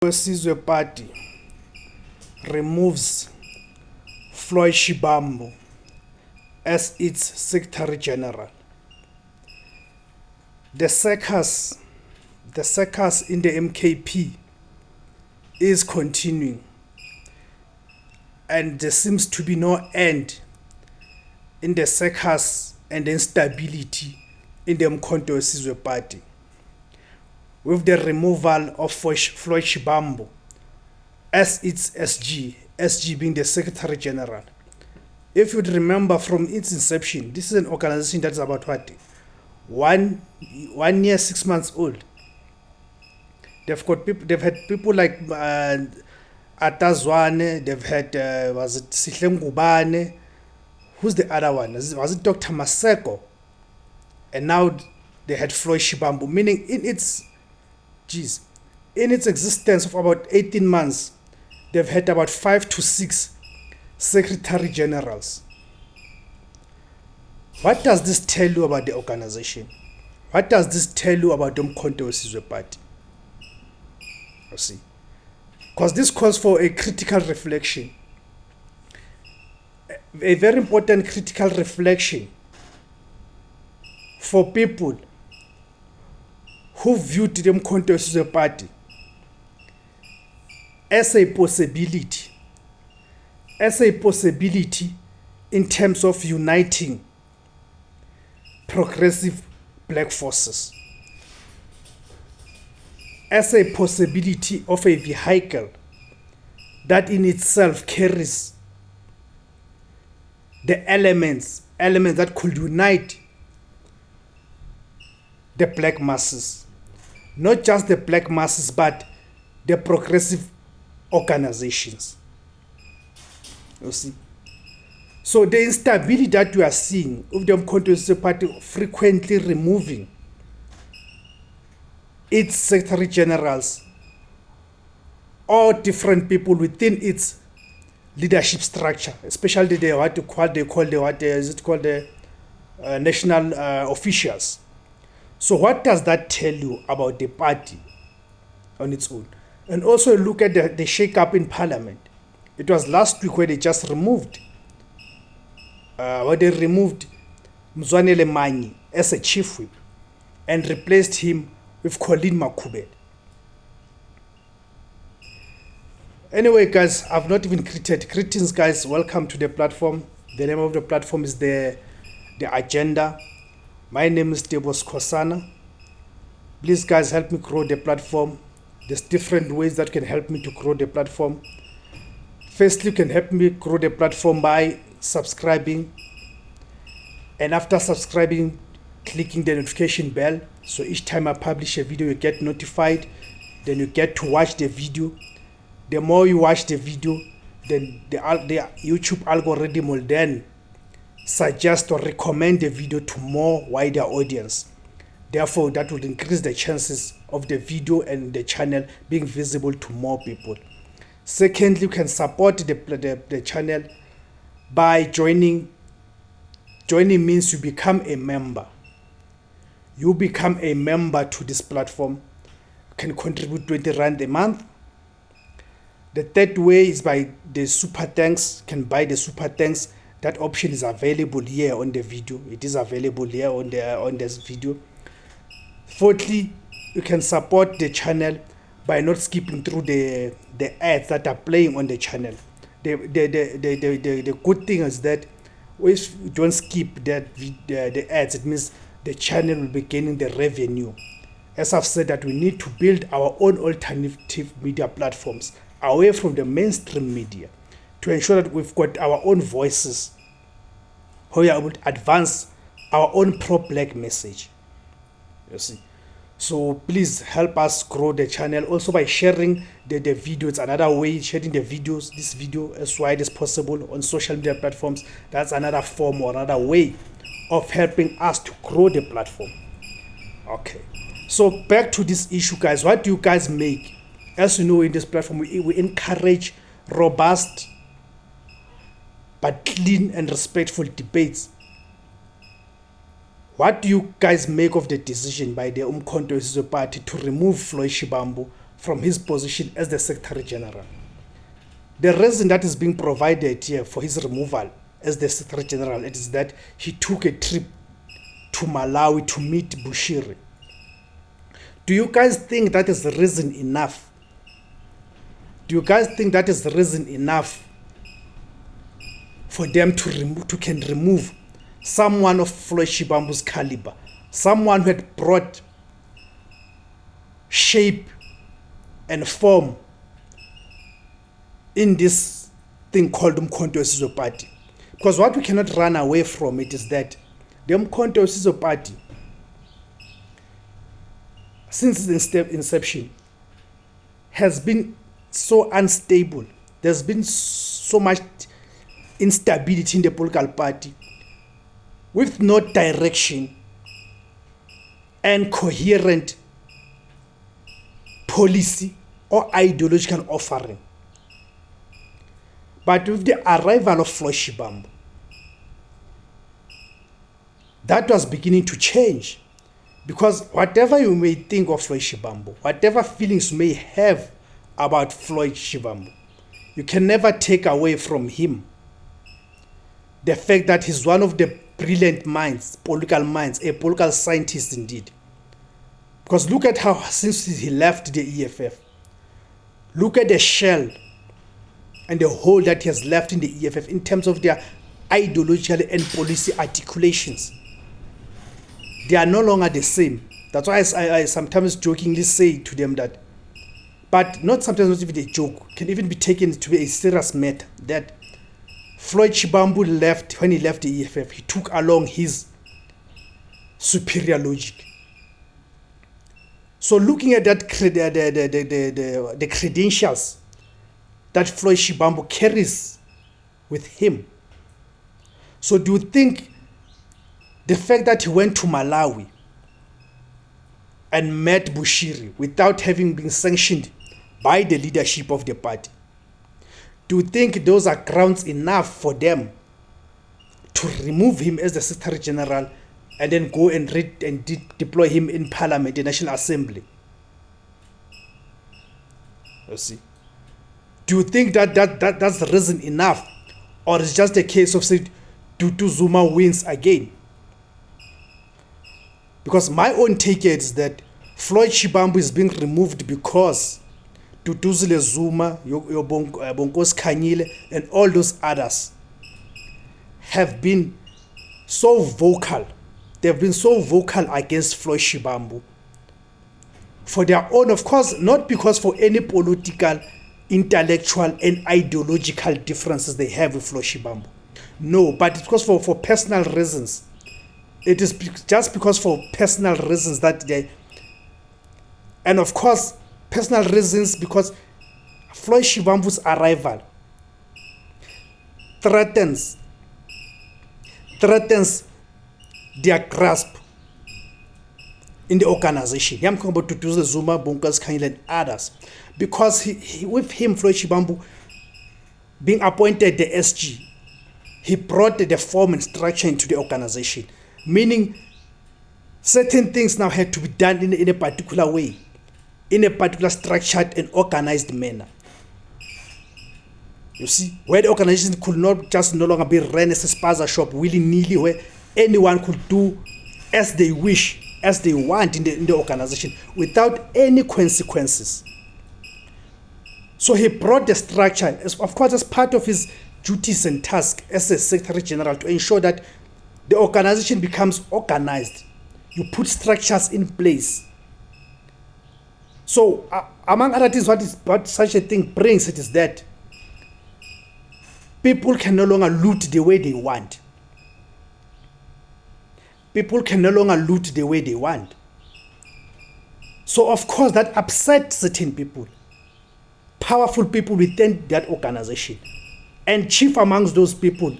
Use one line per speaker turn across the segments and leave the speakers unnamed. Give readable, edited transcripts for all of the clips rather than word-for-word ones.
WeSizwe party removes Floyd Shivambu as its Secretary General. The circus in the MKP is continuing, and there seems to be no end in the circus and instability in the uMkhonto WeSizwe party, with the removal of Floyd Shivambu as its SG being the Secretary General. If you'd remember from its inception, this is an organization that's about what? 1 year, 6 months old. They've had people like Atazwane, they've had was it Sihlengubane, who's the other one? Was it Dr. Maseko? And now they had Floyd Shivambu, meaning in its existence of about 18 months, they've had about 5 to 6 Secretary Generals. What does this tell you about the organization? What does this tell you about the uMkhonto WeSizwe party? You see, because this calls for a critical reflection, a very important critical reflection for people who viewed the uMkhonto WeSizwe party as a possibility in terms of uniting progressive black forces, as a possibility of a vehicle that in itself carries the elements that could unite the black masses, not just the black masses, but the progressive organizations. You see, so the instability that you are seeing of the uMkhonto WeSizwe party frequently removing its secretary generals or different people within its leadership structure, especially the national officials. So what does that tell you about the party on its own? And also look at the shake-up in parliament. It was last week where they just removed Mzwanele Manyi as a chief whip and replaced him with Colleen Makubele. Anyway, guys, I've not even greeted. Greetings, guys. Welcome to the platform. The name of the platform is the agenda. My name is Debos Kosana. Please, guys, help me grow the platform. There's different ways that can help me to grow the platform. Firstly, you can help me grow the platform by subscribing, and after subscribing, clicking the notification bell, so each time I publish a video you get notified, then you get to watch the video. The more you watch the video, then the YouTube algorithm will then suggest or recommend the video to more wider audience. Therefore, that will increase the chances of the video and the channel being visible to more people. Secondly, you can support the channel by joining. Joining means you become a member. You become a member to this platform. You can contribute 20 Rand a month. The third way is by the super thanks. You can buy the super thanks. That option is available here on the video. It is available here on this video. Fourthly, you can support the channel by not skipping through the ads that are playing on the channel. The good thing is that if you don't skip the ads, it means the channel will be gaining the revenue. As I've said, that we need to build our own alternative media platforms away from the mainstream media to ensure that we've got our own voices, how we are able to advance our own pro-black message. You see, so please help us grow the channel also by sharing the video. It's another way, sharing this video as wide as possible on social media platforms. That's another form or another way of helping us to grow the platform. Okay, so back to this issue, guys. What do you guys make? As you know, in this platform we encourage robust but clean and respectful debates. What do you guys make of the decision by the uMkhonto WeSizwe party to remove Floyd Shivambu from his position as the Secretary General. The reason that is being provided here for his removal as the Secretary General is that he took a trip to Malawi to meet Bushiri. Do you guys think that is reason enough? Do you guys think that is reason enough for them to remove someone of Floyd Shivambu's caliber, someone who had brought shape and form in this thing called uMkhonto weSizwe Party? Because what we cannot run away from it is that the uMkhonto weSizwe Party, since its inception, has been so unstable. There's been so much instability in the political party with no direction and coherent policy or ideological offering. But with the arrival of Floyd Shivambu, that was beginning to change. Because whatever you may think of Floyd Shivambu, whatever feelings you may have about Floyd Shivambu, you can never take away from him the fact that he's one of the brilliant minds, political minds, a political scientist indeed. Because look at how since he left the EFF, look at the shell and the hole that he has left in the EFF in terms of their ideological and policy articulations. They are no longer the same. That's why I sometimes jokingly say to them that, but not sometimes not even a joke, can even be taken to be a serious matter, that Floyd Shivambu left, when he left the EFF, he took along his superior logic. So looking at that, the credentials that Floyd Shivambu carries with him, so do you think the fact that he went to Malawi and met Bushiri without having been sanctioned by the leadership of the party, do you think those are grounds enough for them to remove him as the Secretary General and then go and deploy him in Parliament, the National Assembly? You see? Do you think that's the reason enough? Or it's just a case of saying Duduzile Zuma wins again? Because my own take is that Floyd Shivambu is being removed because Duduzile Zuma, Bonkosi Khanyile, and all those others have been so vocal. They've been so vocal against Floyd Shivambu for their own, of course, not because for any political, intellectual, and ideological differences they have with Floyd Shivambu. No, but it's because for personal reasons. It is just because for personal reasons that they, and of course, personal reasons because Floyd Shivambu's arrival threatens their grasp in the organization. I'm talking about Duduzile Zuma, Bonkosi Khanyile, and others. Because with him, Floyd Shivambu, being appointed the SG, he brought the form and structure into the organization. Meaning, certain things now had to be done in a particular way, in a particular structured and organized manner. You see, where the organization could not just no longer be run as a spaza shop willy-nilly, where anyone could do as they wish, as they want in the organization, without any consequences. So he brought the structure, of course, as part of his duties and tasks as a Secretary General, to ensure that the organization becomes organized. You put structures in place. So, among other things, what such a thing brings it is that people can no longer loot the way they want. People can no longer loot the way they want. So, of course, that upsets certain people, powerful people within that organization. And chief amongst those people,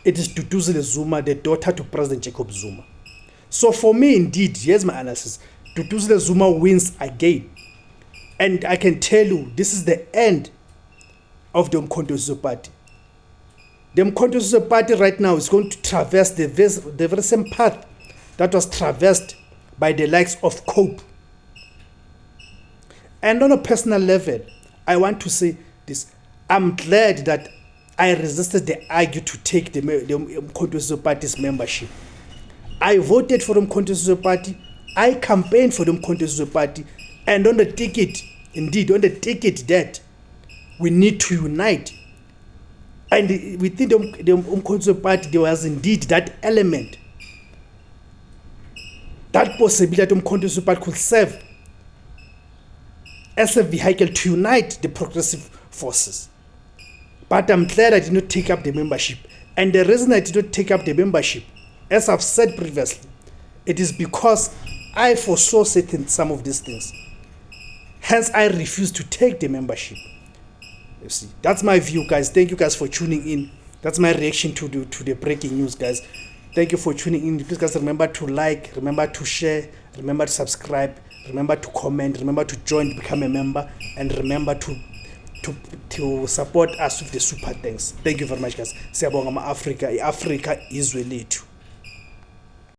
it is Duduzile Zuma, the daughter to President Jacob Zuma. So for me, indeed, here's my analysis. Duduzile Zuma wins again. And I can tell you, this is the end of the uMkhonto weSizwe Party. The uMkhonto weSizwe Party right now is going to traverse the very same path that was traversed by the likes of Cope And on a personal level, I want to say this. I'm glad that I resisted the argue to take the uMkhonto Party's membership. I voted for the uMkhonto Party. I campaigned for the uMkhonto Party. And on the ticket, indeed, on the ticket that we need to unite. And within the uMkhonto Party, there was indeed that element, that possibility that uMkhonto Party could serve as a vehicle to unite the progressive forces. But I'm glad I did not take up the membership. And the reason I did not take up the membership, as I've said previously, it is because I foresaw some of these things. Hence, I refused to take the membership. You see, that's my view, guys. Thank you guys for tuning in. That's my reaction to the breaking news, guys. Thank you for tuning in. Please, guys, remember to like, remember to share, remember to subscribe, remember to comment, remember to join, become a member, and remember to support us with the super thanks. Thank you very much, guys. Siyabonga ma-Afrika. I-Afrika izwe lethu.